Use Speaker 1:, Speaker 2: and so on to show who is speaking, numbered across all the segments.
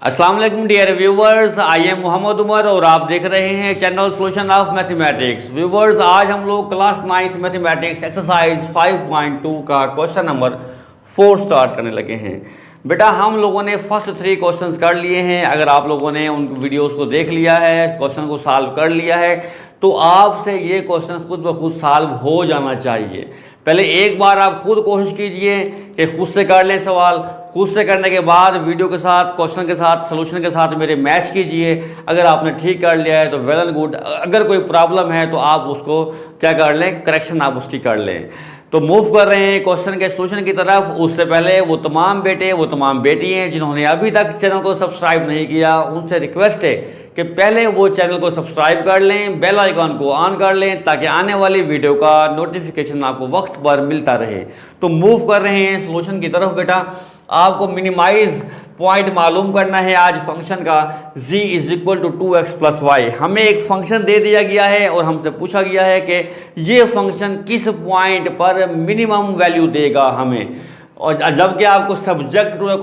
Speaker 1: अस्सलाम वालेकुम dear viewers, I am Mohammad Umar और आप देख रहे हैं channel solution of mathematics. Viewers, आज हम लोग क्लास 9th मैथमेटिक्स एक्सरसाइज 5.2 का क्वेश्चन नंबर 4 स्टार्ट करने लगे हैं। बेटा हम लोगों ने फर्स्ट 3 क्वेश्चंस कर लिए हैं। अगर आप लोगों ने उन वीडियोस को देख लिया है, क्वेश्चन को सॉल्व कर लिया है, तो आपसे ये क्वेश्चन खुद ब खुद सॉल्व हो जाना चाहिए। पहले एक बार आप खुद कोशिश कीजिए कि खुद से कर लें सवाल। खुद से करने के बाद वीडियो के साथ, क्वेश्चन के साथ, सोल्यूशन के साथ मेरे मैच कीजिए। अगर आपने ठीक कर लिया है तो वेल एंड गुड। अगर कोई प्रॉब्लम है तो आप उसको क्या कर लें, करेक्शन आप उसकी कर लें। तो मूव कर रहे हैं क्वेश्चन के सोल्यूशन की तरफ। उससे पहले वो तमाम बेटे, वो तमाम बेटियाँ जिन्होंने अभी तक चैनल को सब्सक्राइब नहीं किया, उनसे रिक्वेस्ट है कि पहले वो चैनल को सब्सक्राइब कर लें, बेल आइकॉन को ऑन कर लें, ताकि आने वाली वीडियो का नोटिफिकेशन आपको वक्त पर मिलता रहे। तो मूव कर रहे हैं सोल्यूशन की तरफ। बेटा आपको मिनिमाइज पॉइंट मालूम करना है आज फंक्शन का z is equal to 2x plus Y. हमें एक फंक्शन दे दिया गया है और हमसे पूछा गया है कि ये फंक्शन किस पॉइंट पर मिनिमम वैल्यू देगा हमें। और जबकि आपको सब्जेक्ट टू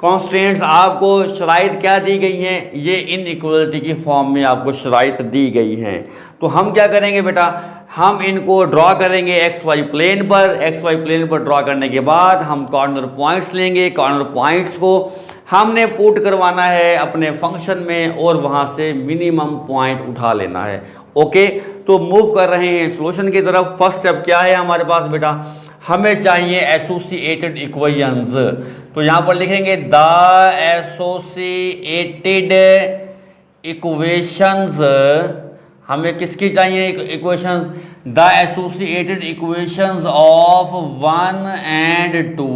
Speaker 1: कॉन्स्टेंट्स आपको शराइत क्या दी गई हैं, ये इनइक्वालिटी की फॉर्म में आपको शराइत दी गई हैं। तो हम क्या करेंगे बेटा, हम इनको ड्रॉ करेंगे एक्स वाई प्लेन पर। एक्स वाई प्लेन पर ड्रॉ करने के बाद हम कॉर्नर पॉइंट्स लेंगे। कॉर्नर पॉइंट्स को हमने पुट करवाना है अपने फंक्शन में और वहाँ से मिनिमम पॉइंट उठा लेना है। ओके, तो मूव कर रहे हैं सॉल्यूशन की तरफ। फर्स्ट स्टेप क्या है हमारे पास बेटा, हमें चाहिए एसोसिएटेड इक्वेशंस। तो यहाँ पर लिखेंगे द एसोसिएटेड इक्वेशंस। हमें किसकी चाहिए equations? The associated equations of 1 and 2।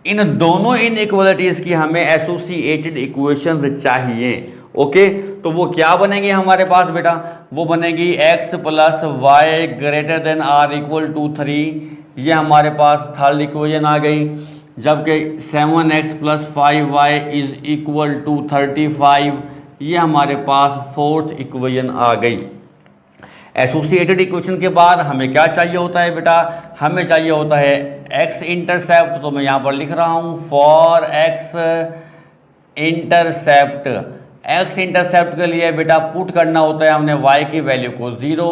Speaker 1: इन दोनों इनइक्वालिटीज की हमें एसोसिएटेड इक्वेशंस चाहिए। ओके, तो वो क्या बनेगी हमारे पास बेटा? वो बनेगी x plus Y greater than or equal to 3। ये हमारे पास थर्ड इक्वेशन आ गई। जबकि 7x plus 5y is equal to 35, ये हमारे पास फोर्थ इक्वेशन आ गई। एसोसिएटेड इक्वेशन के बाद हमें क्या चाहिए होता है बेटा? हमें चाहिए होता है x इंटरसेप्ट। तो मैं यहाँ पर लिख रहा हूँ for x intercept. x intercept के लिए बेटा पुट करना होता है हमने y की वैल्यू को 0।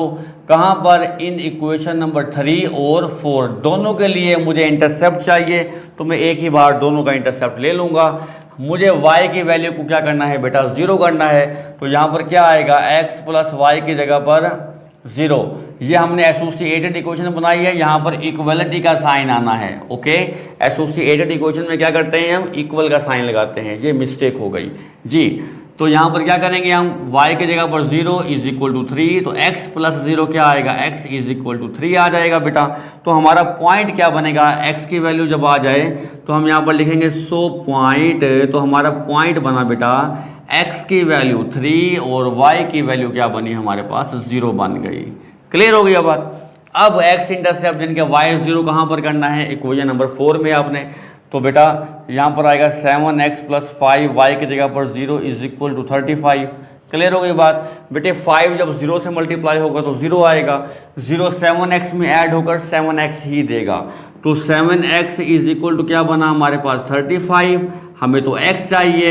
Speaker 1: कहाँ पर? इन इक्वेशन नंबर 3 और 4 दोनों के लिए मुझे इंटरसेप्ट चाहिए। तो मैं एक ही बार दोनों का इंटरसेप्ट ले लूँगा। मुझे y की वैल्यू को क्या करना है बेटा? 0 करना है। तो यहाँ पर क्या आएगा? x प्लस वाई की जगह पर 0। ये हमने एसोसिएटेड इक्वेशन बनाई है, यहाँ पर इक्वलिटी का साइन आना है। ओके, एसोसिएटेड इक्वेशन में क्या करते हैं हम? इक्वल का साइन लगाते हैं। ये मिस्टेक हो गई जी। तो यहाँ पर क्या करेंगे हम? y की जगह पर 0 इज इक्वल टू 3। तो x प्लस 0 क्या आएगा? x इज इक्वल टू 3 आ जाएगा बेटा। तो हमारा पॉइंट क्या बनेगा? x की वैल्यू जब आ जाए तो हम यहाँ पर लिखेंगे सो पॉइंट। तो हमारा पॉइंट बना बेटा x की वैल्यू 3 और y की वैल्यू क्या बनी हमारे पास? 0 बन गई। क्लियर हो गई बात? अब x इंटरसेप्ट जिनके y 0 कहाँ पर करना है? इक्वेशन नंबर 4 में आपने। तो बेटा यहाँ पर आएगा 7x प्लस 5y की जगह पर 0 इज इक्वल टू 35। क्लियर हो गई बात? बेटे 5 जब 0 से मल्टीप्लाई होगा तो 0 आएगा। 0 7x में ऐड होकर 7x ही देगा। तो 7x इज इक्वल टू क्या बना हमारे पास? 35। हमें तो x चाहिए।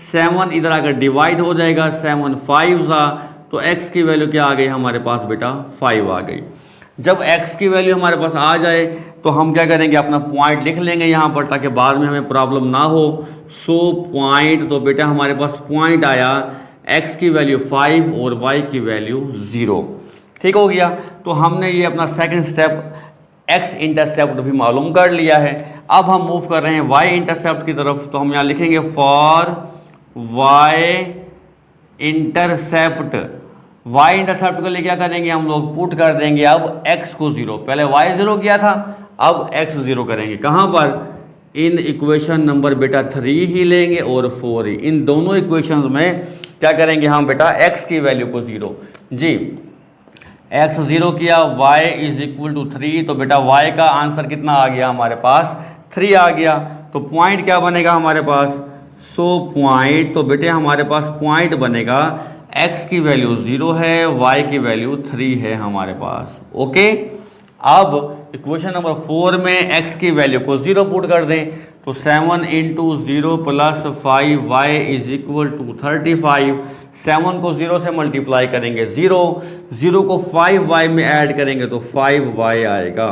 Speaker 1: 7 इधर आकर डिवाइड हो जाएगा, 7 5 तो x की वैल्यू क्या आ गई हमारे पास बेटा? 5 आ गई। जब x की वैल्यू हमारे पास आ जाए तो हम क्या करेंगे? अपना पॉइंट लिख लेंगे यहाँ पर, ताकि बाद में हमें प्रॉब्लम ना हो। सो पॉइंट, तो बेटा हमारे पास पॉइंट आया x की वैल्यू 5 और y की वैल्यू 0। ठीक हो गया? तो हमने ये अपना सेकंड स्टेप x इंटरसेप्ट भी मालूम कर लिया है। अब हम मूव कर रहे हैं y इंटरसेप्ट की तरफ। तो हम यहाँ लिखेंगे for y intercept. y intercept के लिए क्या करेंगे हम लोग? पुट कर देंगे अब x को 0। पहले y 0 किया था, अब x 0 करेंगे। कहाँ पर? इन इक्वेशन नंबर बेटा 3 ही लेंगे और 4 ही। इन दोनों इक्वेशंस में क्या करेंगे हम बेटा? x की वैल्यू को 0 जी। x 0 किया, y इज इक्वल टू 3। तो बेटा y का आंसर कितना आ गया हमारे पास? 3 आ गया। तो पॉइंट क्या बनेगा हमारे पास? सो पॉइंट, तो बेटे हमारे पास पॉइंट बनेगा x की वैल्यू 0 है, y की वैल्यू 3 है हमारे पास। ओके, अब इक्वेशन नंबर 4 में x की वैल्यू को 0 पुट कर दें, तो 7 into 0 plus 5y is equal to 35। 7 को 0 से मल्टीप्लाई करेंगे 0, 0 को 5y में ऐड करेंगे तो 5y आएगा।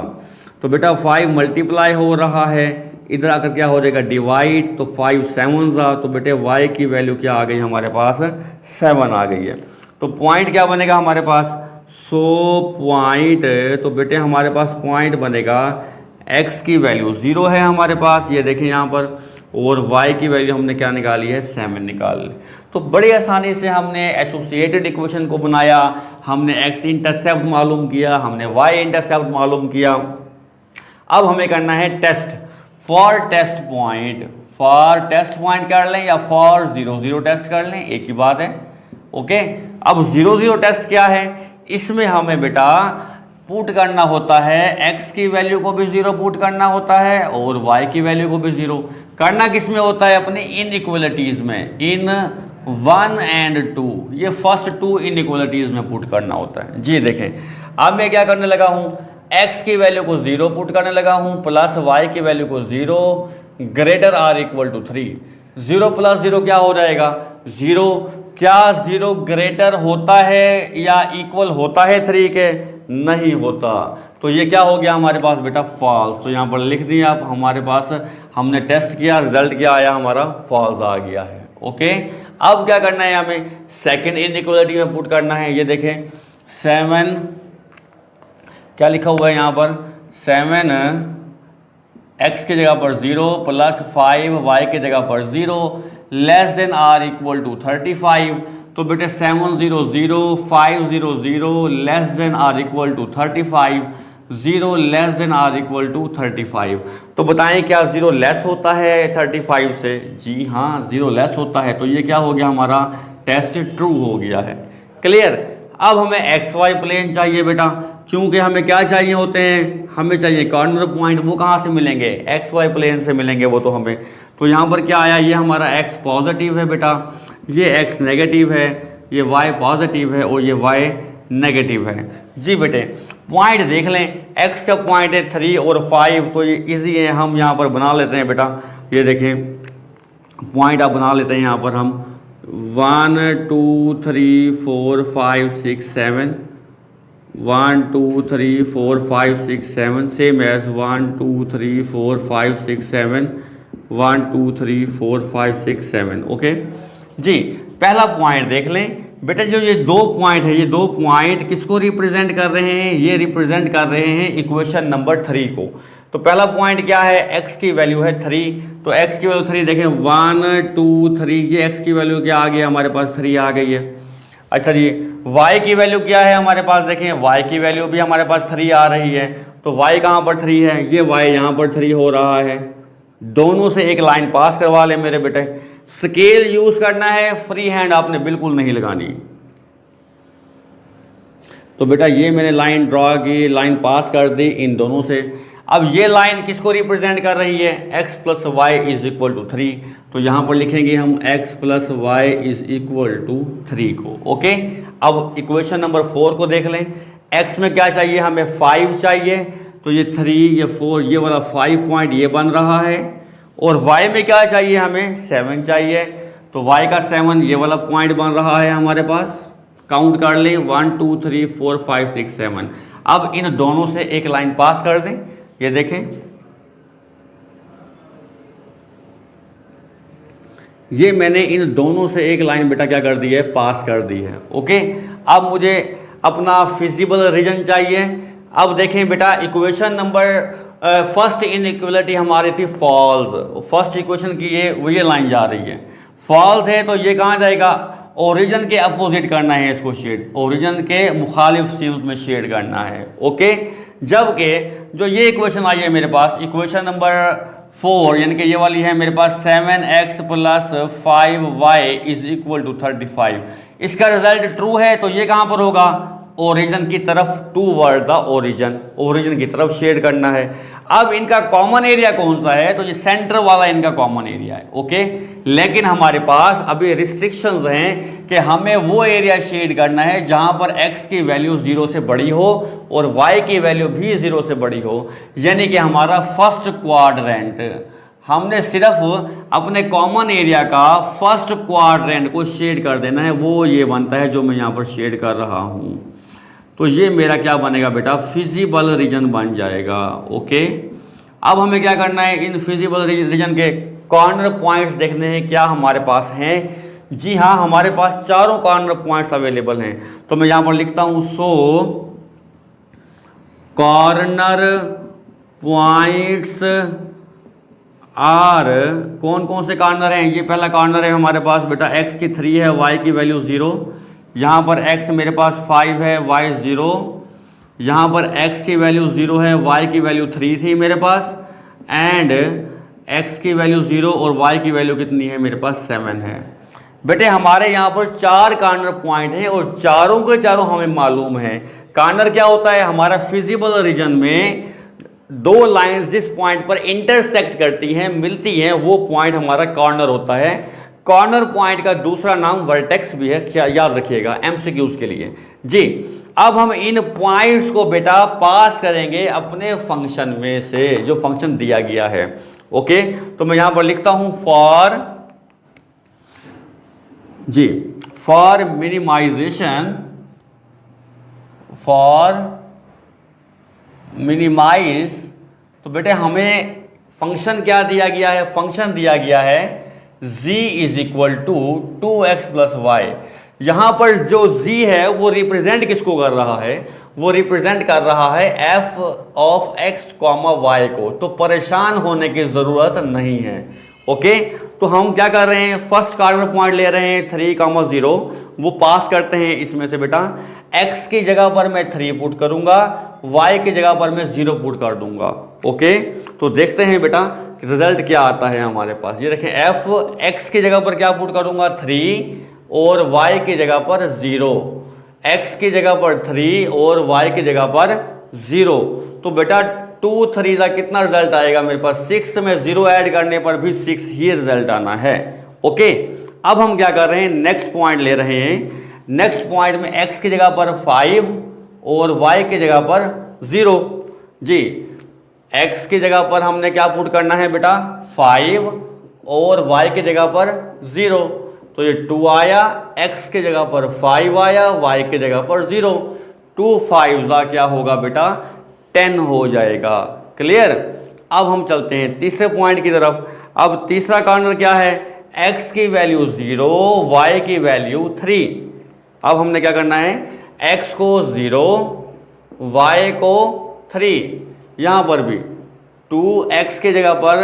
Speaker 1: तो बेटा 5 मल्टीप्लाई हो रहा है, इधर आकर क्या हो जाएगा डिवाइड, तो 5 7 आ, तो बेटे y की वैल्यू क्या आ गई हमारे पास 7 आ गई है। तो पॉइंट क्या बनेगा हमारे पास, पॉइंट, तो बेटे हमारे पास पॉइंट बनेगा x की वैल्यू 0 है हमारे पास, ये देखें यहाँ पर, और y की वैल्यू हमने क्या निकाली है 7 निकाल ली। तो बड़ी आसानी से हमने एसोसिएटेड इक्वेशन को बनाया, हमने x इंटरसेप्ट मालूम किया, हमने y इंटरसेप्ट मालूम किया। अब हमें करना है test, for test point, for test point कर लें या फॉर 0 0 टेस्ट कर लें, एक ही बात है। ओके, अब 0 0 टेस्ट क्या है, इसमें हमें बेटा पुट करना होता है x की वैल्यू को भी 0 पुट करना होता है और y की वैल्यू को भी 0 करना किस में होता है, अपने इनइक्वालिटीज में, इन 1 एंड 2, ये फर्स्ट 2 इनइक्वालिटीज में पुट करना होता है। जी देखें, अब मैं क्या करने लगा हूं, x की वैल्यू को 0 पुट करने लगा हूं प्लस y की वैल्यू को 0 greater or equal to 3। 0 plus 0 क्या हो जाएगा 0। क्या 0 ग्रेटर होता है या इक्वल होता है 3 के, नहीं होता, तो ये क्या हो गया हमारे पास बेटा फॉल्स। तो यहाँ पर लिख दिया आप, हमारे पास हमने टेस्ट किया, रिजल्ट क्या आया हमारा फॉल्स आ गया है। ओके, अब क्या करना है, हमें सेकंड इनइक्वालिटी में पुट करना है। ये देखें 7 क्या लिखा हुआ है यहाँ पर, 7 x की जगह पर 0 प्लस 5 y की जगह पर 0 less than or equal to 35। तो बेटे 7 0 0 5 0 0 less than or equal to 35, 0 less than or equal to 35। तो बताएं क्या 0 लेस होता है 35 से, जी हाँ 0 लेस होता है। तो ये क्या हो गया हमारा टेस्ट ट्रू हो गया है। क्लियर। अब हमें एक्स वाई प्लेन चाहिए बेटा, क्योंकि हमें क्या चाहिए होते हैं, हमें चाहिए कॉर्नर पॉइंट, वो कहाँ से मिलेंगे, एक्स वाई प्लेन से मिलेंगे वो तो हमें। तो यहाँ पर क्या आया, ये हमारा एक्स पॉजिटिव है बेटा, ये एक्स नेगेटिव है, ये वाई पॉजिटिव है और ये वाई नेगेटिव है। जी बेटे पॉइंट देख लें, एक्स का पॉइंट है 3 और 5, तो ये इजी है, हम यहाँ पर बना लेते हैं बेटा। ये देखें पॉइंट आप बना लेते हैं यहाँ पर हम 1 2 3 4 5 6 7, 1 2 3 4 5 6 7, सेम एज 1 2 3 4 5 6 7, 1 2 3 4 5 6 7। ओके जी, पहला पॉइंट देख लें बेटा, जो ये दो पॉइंट है, ये दो पॉइंट किसको रिप्रेजेंट कर रहे हैं, ये रिप्रेजेंट कर रहे हैं इक्वेशन नंबर 3 को। तो पहला पॉइंट क्या है, x की वैल्यू है 3, तो x की वैल्यू 3 देखें 1 2 3, ये x की वैल्यू क्या आ गई हमारे पास 3 आ गई है। अच्छा जी y की वैल्यू क्या है हमारे पास, देखें y की वैल्यू भी हमारे पास 3 आ रही है। तो y कहाँ पर 3 है, ये y यहाँ पर 3 हो रहा है। दोनों से एक लाइन पास करवा ले मेरे बेटे, स्केल यूज करना है, फ्री हैंड आपने बिल्कुल नहीं लगानी। तो बेटा ये मैंने लाइन ड्रॉ की, लाइन पास कर दी इन दोनों से। अब ये लाइन किसको रिप्रेजेंट कर रही है, x plus Y is equal to 3, तो यहाँ पर लिखेंगे हम x plus Y is equal to 3 को। ओके, अब इक्वेशन नंबर 4 को देख लें, x में क्या चाहिए हमें 5 चाहिए, तो ये 3 ये 4 ये वाला 5 पॉइंट ये बन रहा है, और y में क्या चाहिए हमें 7 चाहिए, तो y का 7 ये वाला पॉइंट बन रहा है हमारे पास। काउंट कर ले 1 2 3 4 5 6 7। अब इन दोनों से एक लाइन पास कर दें, ये देखें ये मैंने इन दोनों से एक लाइन बेटा क्या कर दी है, पास कर दी है। ओके, अब मुझे अपना फिजिबल रीजन चाहिए। अब देखें बेटा इक्वेशन नंबर फर्स्ट इनइक्वालिटी हमारी थी फॉल्स, फर्स्ट इक्वेशन की ये लाइन जा रही है, फॉल्स है, तो ये कहाँ जाएगा, ओरिजिन के अपोजिट करना है इसको शेड, ओरिजिन के मुखालिफ सीम्स में शेड करना है। ओके, जबकि जो ये इक्वेशन आई है मेरे पास, इक्वेशन नंबर 4 यानी कि ये वाली है मेरे पास 7x plus 5y is equal to 35, इसका रिजल्ट ट्रू है, तो ये कहाँ पर होगा, ओरिजिन की तरफ, toward the origin, origin की तरफ शेड करना है। अब इनका कॉमन एरिया कौन सा है, तो ये सेंटर वाला इनका कॉमन एरिया है। ओके, लेकिन हमारे पास अभी रिस्ट्रिक्शंस हैं कि हमें वो एरिया शेड करना है जहां पर x की वैल्यू 0 से बड़ी हो और y की वैल्यू भी 0 से बड़ी हो, यानी कि हमारा फर्स्ट क्वाड्रेंट। हमने सिर्फ अपने कॉमन एरिया का फर्स्ट क्वाड्रेंट को शेड कर देना है, वो ये बनता है जो मैं यहाँ पर शेड कर रहा हूँ। तो ये मेरा क्या बनेगा बेटा, फिजिबल रीजन बन जाएगा। ओके, अब हमें क्या करना है, इन फिजिबल रीजन के कॉर्नर पॉइंट्स देखने हैं क्या हमारे पास हैं। जी हाँ, हमारे पास चारों कॉर्नर पॉइंट्स अवेलेबल हैं। तो मैं यहाँ पर लिखता हूँ सो कॉर्नर पॉइंट्स आर, कौन कौन से कॉर्नर हैं। ये पहला कॉर्नर है हमारे पास बेटा x की 3 है, y की वैल्यू 0, यहाँ पर x मेरे पास 5 है, y 0, यहाँ पर x की वैल्यू 0 है, y की वैल्यू 3 थी मेरे पास, एंड x की वैल्यू 0 और y की वैल्यू कितनी है मेरे पास 7 है। बेटे हमारे यहाँ पर 4 कॉर्नर पॉइंट हैं और चारों के चारों हमें मालूम है। कॉर्नर क्या होता है, हमारा फिजिबल रीजन में दो लाइंस जिस पॉइंट पर इंटरसेक्ट करती हैं, मिलती हैं, वो पॉइंट हमारा कॉर्नर होता है। कॉर्नर पॉइंट का दूसरा नाम वर्टेक्स भी है, क्या याद रखिएगा एमसीक्यूज के लिए जी। अब हम इन पॉइंट्स को बेटा पास करेंगे अपने फंक्शन में से, जो फंक्शन दिया गया है। ओके, तो मैं यहां पर लिखता हूं for G, for minimization, for minimize, तो बेटे हमें फंक्शन क्या दिया गया है, फंक्शन दिया गया है z is equal to 2x plus Y. यहां पर जो z है वो रिप्रेजेंट किसको कर रहा है, वो रिप्रेजेंट कर रहा है f of x comma Y को। तो परेशान होने की जरूरत नहीं है। ओके, तो हम क्या कर रहे हैं, फर्स्ट कॉर्नर पॉइंट ले रहे हैं 3,0, वो पास करते हैं इसमें से बेटा। x की जगह पर मैं 3 पुट करूंगा, y की जगह पर मैं 0 पुट कर दूंगा। ओके, तो देखते हैं बेटा रिजल्ट क्या आता है हमारे पास। ये देखें, f x की जगह पर क्या पुट करूंगा 3 और y की जगह पर 0, x की जगह पर 3 और y की जगह पर 0। तो बेटा 2 3 का कितना रिजल्ट आएगा मेरे पास 6, में 0 ऐड करने पर भी 6 ही रिजल्ट आना है। ओके, अब हम क्या कर रहे हैं, नेक्स्ट पॉइंट ले रहे हैं। नेक्स्ट पॉइंट में x की जगह पर 5 और y की जगह पर 0 जी। x की जगह पर हमने क्या पुट करना है बेटा 5 और y की जगह पर 0, तो ये 2 आया, x की जगह पर 5 आया, y की जगह पर 0। 2 5 का क्या होगा बेटा 10 हो जाएगा। क्लियर। अब हम चलते हैं तीसरे पॉइंट की तरफ। अब तीसरा कॉर्नर क्या है, x की वैल्यू 0, y की वैल्यू 3। अब हमने क्या करना है, x को 0, y को 3, यहां पर भी 2x की जगह पर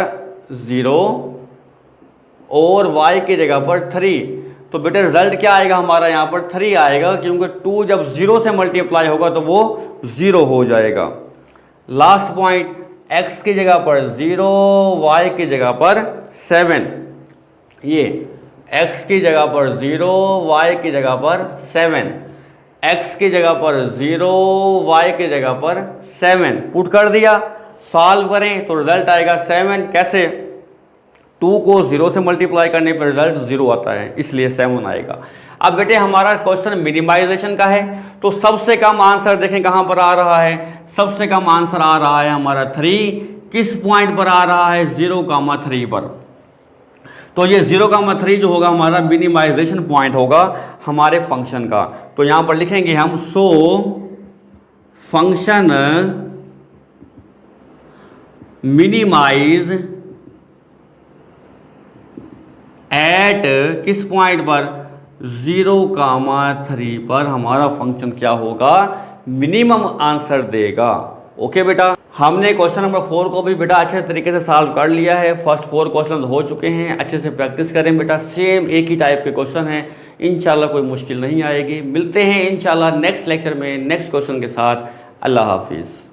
Speaker 1: 0 और y की जगह पर 3। तो बेटा रिजल्ट क्या आएगा हमारा, यहां पर 3 आएगा, क्योंकि 2 जब 0 से मल्टीप्लाई होगा तो वो 0 हो जाएगा। लास्ट पॉइंट, x की जगह पर 0, y की जगह पर 7। ये x की जगह पर 0, y की जगह पर 7, x की जगह पर 0, y की जगह पर 7 पुट कर दिया। सॉल्व करें तो रिजल्ट आएगा 7। कैसे, 2 को 0 से मल्टीप्लाई करने पर रिजल्ट 0 आता है, इसलिए 7 आएगा। अब बेटे हमारा क्वेश्चन मिनिमाइजेशन का है, तो सबसे कम आंसर देखें कहां पर आ रहा है, सबसे कम आंसर आ रहा है हमारा 3। किस पॉइंट पर आ रहा है, 0,3 पर। तो ये 0,3 जो होगा हमारा मिनिमाइजेशन पॉइंट होगा हमारे फंक्शन का। तो यहां पर लिखेंगे हम सो फंक्शन मिनिमाइज एट किस पॉइंट पर, 0,3 पर हमारा फंक्शन क्या होगा, मिनिमम आंसर देगा। ओके बेटा, हमने क्वेश्चन नंबर 4 को भी बेटा अच्छे तरीके से सॉल्व कर लिया है। फर्स्ट 4 क्वेश्चन हो चुके हैं, अच्छे से प्रैक्टिस करें बेटा। सेम एक ही टाइप के क्वेश्चन हैं, इंशाल्लाह कोई मुश्किल नहीं आएगी। मिलते हैं इंशाल्लाह नेक्स्ट लेक्चर में नेक्स्ट क्वेश्चन के साथ। अल्लाह हाफिज़।